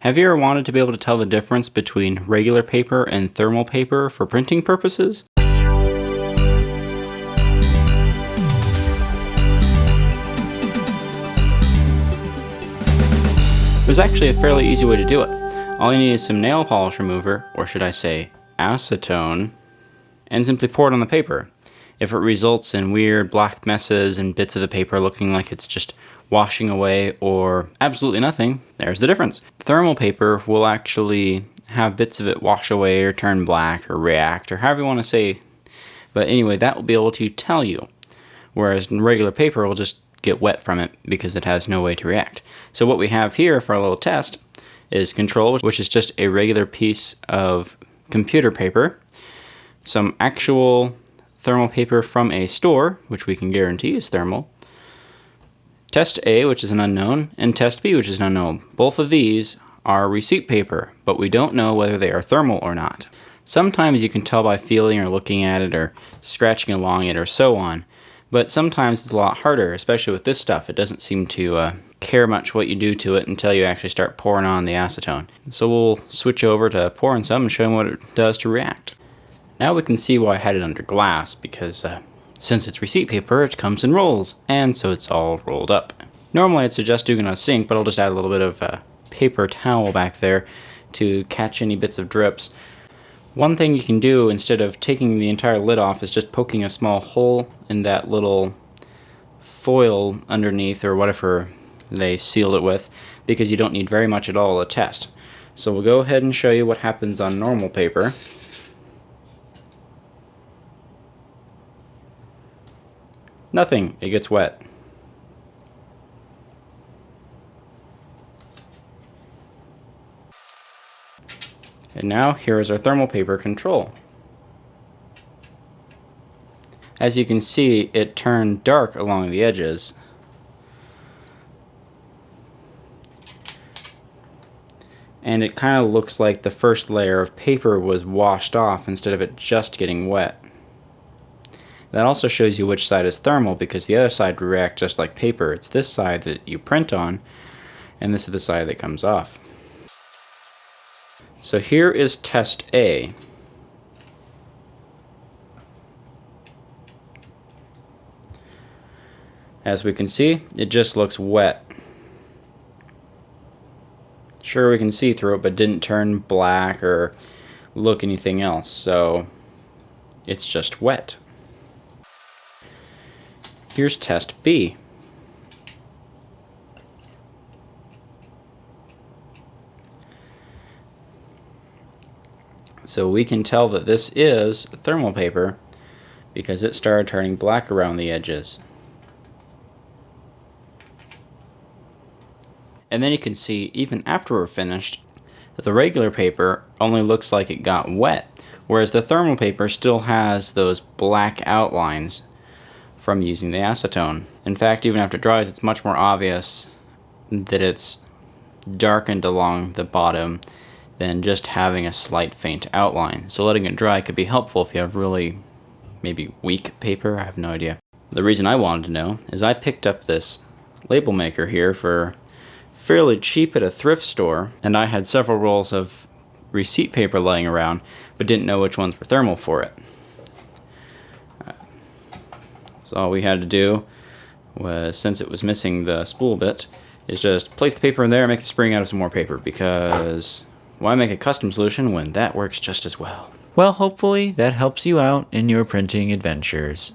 Have you ever wanted to be able to tell the difference between regular paper and thermal paper for printing purposes? There's actually a fairly easy way to do it. All you need is some nail polish remover, or should I say acetone, and simply pour it on the paper. If it results in weird black messes and bits of the paper looking like it's just washing away or absolutely nothing, there's the difference. Thermal paper will actually have bits of it wash away or turn black or react or however you want to say. But anyway, that will be able to tell you. Whereas regular paper will just get wet from it because it has no way to react. So what we have here for our little test is Control, which is just a regular piece of computer paper, some actual thermal paper from a store, which we can guarantee is thermal, Test A, which is an unknown, and Test B, which is an unknown. Both of these are receipt paper, but we don't know whether they are thermal or not. Sometimes you can tell by feeling or looking at it or scratching along it or so on, but sometimes it's a lot harder, especially with this stuff. It doesn't seem to care much what you do to it until you actually start pouring on the acetone. So we'll switch over to pouring some and show them what it does to react. Now we can see why I had it under glass, because since it's receipt paper, it comes in rolls, and so it's all rolled up. Normally I'd suggest doing it on a sink, but I'll just add a little bit of paper towel back there to catch any bits of drips. One thing you can do instead of taking the entire lid off is just poking a small hole in that little foil underneath or whatever they sealed it with, because you don't need very much at all to test. So we'll go ahead and show you what happens on normal paper. Nothing, it gets wet. And now here is our thermal paper Control. As you can see, it turned dark along the edges. And it kind of looks like the first layer of paper was washed off instead of it just getting wet. That also shows you which side is thermal, because the other side would react just like paper. It's this side that you print on, and this is the side that comes off. So here is Test A. As we can see, it just looks wet. Sure, we can see through it, but didn't turn black or look anything else, so it's just wet. Here's Test B. So we can tell that this is thermal paper because it started turning black around the edges. And then you can see, even after we're finished, that the regular paper only looks like it got wet, whereas the thermal paper still has those black outlines from using the acetone. In fact, even after it dries, it's much more obvious that it's darkened along the bottom than just having a slight faint outline. So letting it dry could be helpful if you have really maybe weak paper. I have no idea. The reason I wanted to know is I picked up this label maker here for fairly cheap at a thrift store, and I had several rolls of receipt paper laying around but didn't know which ones were thermal for it. So all we had to do was, since it was missing the spool bit, is just place the paper in there and make a spring out of some more paper, because why make a custom solution when that works just as well? Well, hopefully that helps you out in your printing adventures.